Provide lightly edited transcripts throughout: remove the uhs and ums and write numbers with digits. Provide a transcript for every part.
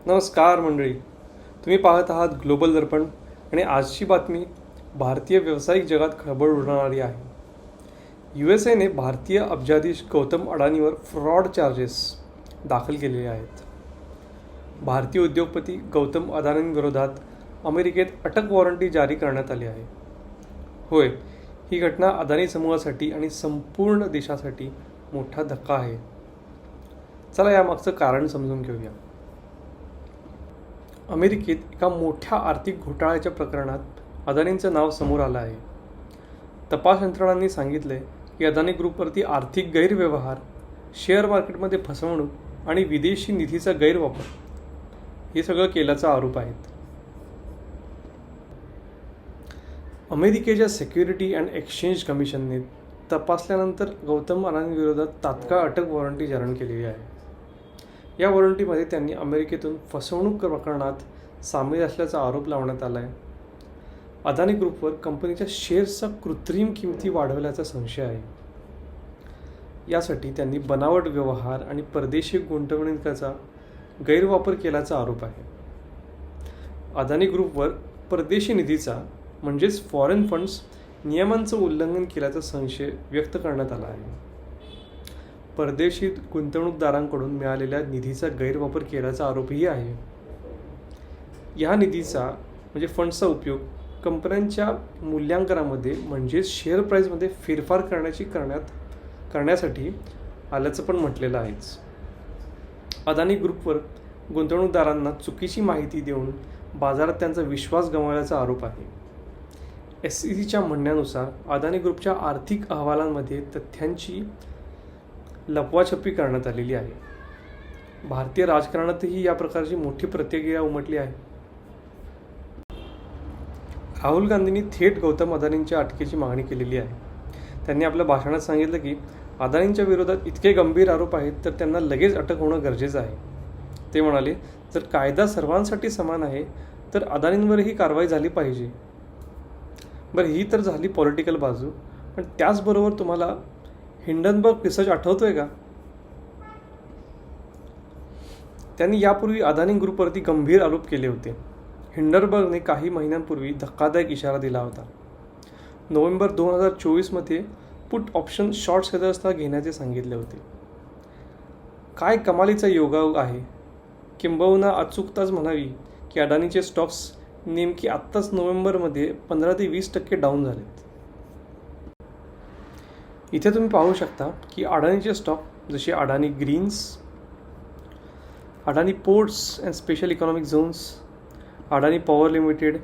नमस्कार मंडळी, तुम्ही पाहत आहात ग्लोबल दर्पण आणि आजची बातमी भारतीय व्यावसायिक जगात खळबळ उडवणारी आहे. USA ने भारतीय अब्जाधीश गौतम अडानीवर फ्रॉड चार्जेस दाखल केलेले आहेत. भारतीय उद्योगपती गौतम अदानींविरोधात अमेरिकेत अटक वॉरंटी जारी करण्यात आली आहे. होय, ही घटना अदानी समूहासाठी आणि संपूर्ण देशासाठी मोठा धक्का आहे. चला यामागचं कारण समजून घेऊया. अमेरिकेत एका मोठ्या आर्थिक घोटाळ्याच्या प्रकरणात अदानींचं नाव समोर आलं आहे. तपास यंत्रणांनी सांगितले की अदानी ग्रुपवरती आर्थिक गैरव्यवहार, शेअर मार्केटमध्ये फसवणूक आणि विदेशी निधीचा गैरवापर हे सगळं केल्याचा आरोप आहेत. अमेरिकेच्या सिक्युरिटी अँड एक्सचेंज कमिशनने तपासल्यानंतर गौतम अदानींविरोधात तात्काळ अटक वॉरंटी जारी केलेली आहे. या वॉरंटीमध्ये त्यांनी अमेरिकेतून फसवणूक प्रकरणात सामील असल्याचा आरोप लावण्यात आला आहे. अदानी ग्रुपवर कंपनीच्या शेअर्सचा कृत्रिम किमती वाढवल्याचा संशय आहे. यासाठी त्यांनी बनावट व्यवहार आणि परदेशी गुंतवणुकीचा गैरवापर केल्याचा आरोप आहे. अदानी ग्रुपवर परदेशी निधीचा म्हणजेच फॉरेन फंड्स नियमांचं उल्लंघन केल्याचा संशय व्यक्त करण्यात आला आहे. परदेशी गुंतवणूकदारांकडून मिळालेल्या निधीचा गैरवापर केल्याचा आरोपही आहे. या निधीचा म्हणजे फंड्सचा उपयोग कंपन्यांच्या मूल्यांकनामध्ये म्हणजेच शेअर प्राईजमध्ये फेरफार करण्यासाठी आल्याचं पण म्हटलेलं आहेच. अदानी ग्रुपवर गुंतवणूकदारांना चुकीची माहिती देऊन बाजारात त्यांचा विश्वास गमावल्याचा आरोप आहे. SECच्या म्हणण्यानुसार अदानी ग्रुपच्या आर्थिक अहवालांमध्ये तथ्यांची लपवाछपवी करण्यात आलेली आहे. भारतीय राजकारणातही या प्रकारची मोठी प्रतिक्रिया उमटली आहे. राहुल गांधींनी थेट गौतम अदानींच्या अटकेची मागणी केलेली आहे. त्यांनी आपल्या भाषणात सांगितलं की अदानींच्या विरोधात इतके गंभीर आरोप आहेत तर त्यांना लगेच अटक होणं गरजेचं आहे. ते म्हणाले, जर कायदा सर्वांसाठी समान आहे तर अदानींवरही कारवाई झाली पाहिजे. बरं, ही तर झाली पॉलिटिकल बाजू, पण त्याचबरोबर तुम्हाला हिंडनबर्ग रिसर्च आठवतोय का? त्यांनी यापूर्वी अदानी ग्रुपवरती गंभीर आरोप केले होते. हिंडनबर्गने काही महिन्यांपूर्वी धक्कादायक इशारा दिला होता. नोव्हेंबर 2024मध्ये पुट ऑप्शन शॉर्ट सेलर्सला घेण्याचे सांगितले होते. काय कमालीचा योगायोग आहे. किंबहुना अचूकताच म्हणावी की अदानीचे स्टॉक्स नेमकी आत्ताच नोव्हेंबरमध्ये 15 ते 20% डाऊन झालेत. इथे तुम्ही पाहू शकता की अडानीचे स्टॉक जसे Adani greens, Adani ports and special economic zones, Adani power limited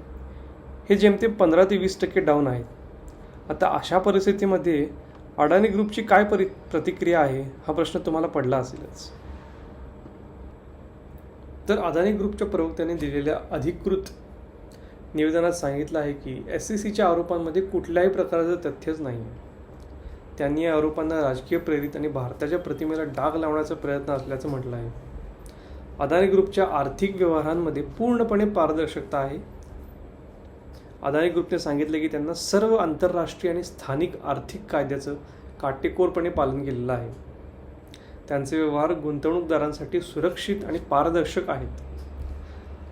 हे जेमतेम 15 ते 20% डाऊन आहेत. आता अशा परिस्थितीमध्ये अडानी ग्रुपची काय प्रतिक्रिया आहे हा प्रश्न तुम्हाला पडला असेलच. तर अदानी ग्रुपच्या प्रवक्त्याने दिलेल्या अधिकृत निवेदनात सांगितलं आहे की SECच्या आरोपांमध्ये कुठल्याही प्रकारचं तथ्यच नाही. त्यांनी या आरोपांना राजकीय प्रेरित आणि भारताच्या प्रतिमेला डाग लावण्याचा प्रयत्न असल्याचं म्हटलं आहे. अदानी ग्रुपच्या आर्थिक व्यवहारांमध्ये पूर्णपणे पारदर्शकता आहे. अदानी ग्रुपने सांगितले की त्यांना सर्व आंतरराष्ट्रीय आणि स्थानिक आर्थिक कायद्याचं काटेकोरपणे पालन केलेलं आहे. त्यांचे व्यवहार गुंतवणूकदारांसाठी सुरक्षित आणि पारदर्शक आहेत.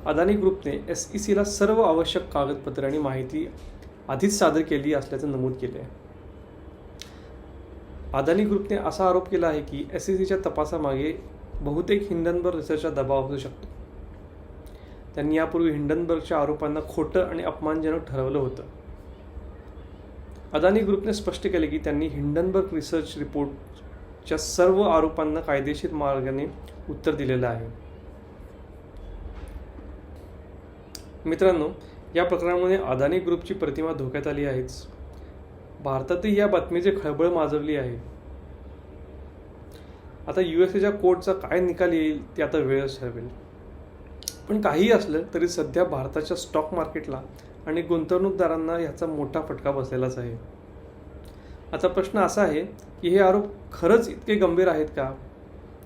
अदानी ग्रुपने SECला सर्व आवश्यक कागदपत्रे आणि माहिती आधीच सादर केली असल्याचं नमूद केले आहे. अदानी ग्रुपने असा आरोप केला आहे की SECच्या तपासामागे बहुतेक हिंडनबर्ग रिसर्चचा दबाव असू शकतो. त्यांनी यापूर्वी हिंडनबर्गच्या आरोपांना खोटं आणि अपमानजनक ठरवलं होतं. अदानी ग्रुपने स्पष्ट केले की त्यांनी हिंडनबर्ग रिसर्च रिपोर्टच्या सर्व आरोपांना कायदेशीर मार्गाने उत्तर दिलेलं आहे. मित्रांनो, या प्रकरणामुळे अदानी ग्रुपची प्रतिमा धोक्यात आली आहेच. भारतातही या बातमीची खळबळ माजवली आहे. आता USAच्या कोर्टचा काय निकाल येईल ते आता वेळच ठरवेल. पण काही असलं तरी सध्या भारताच्या स्टॉक मार्केटला आणि गुंतवणूकदारांना याचा मोठा फटका बसलेलाच आहे. आता प्रश्न असा आहे की हे आरोप खरंच इतके गंभीर आहेत का,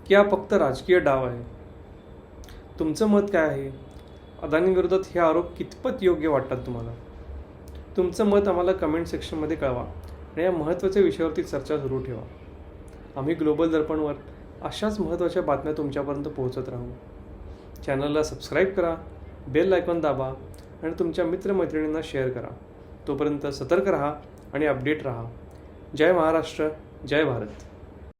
की हा फक्त राजकीय डाव आहे? तुमचं मत काय आहे? अदानीविरोधात हे आरोप कितपत योग्य वाटतात तुम्हाला? तुमचं मत आम्हाला कमेंट सेक्शनमध्ये कळवा आणि या महत्त्वाच्या विषयावरती चर्चा सुरू ठेवा. आम्ही ग्लोबल दर्पणवर अशाच महत्त्वाच्या बातम्या तुमच्यापर्यंत पोहोचत राहू. चॅनलला सबस्क्राईब करा, बेल आयकॉन दाबा आणि तुमच्या मित्रमैत्रिणींना शेअर करा. तोपर्यंत सतर्क राहा आणि अपडेट राहा. जय महाराष्ट्र, जय भारत.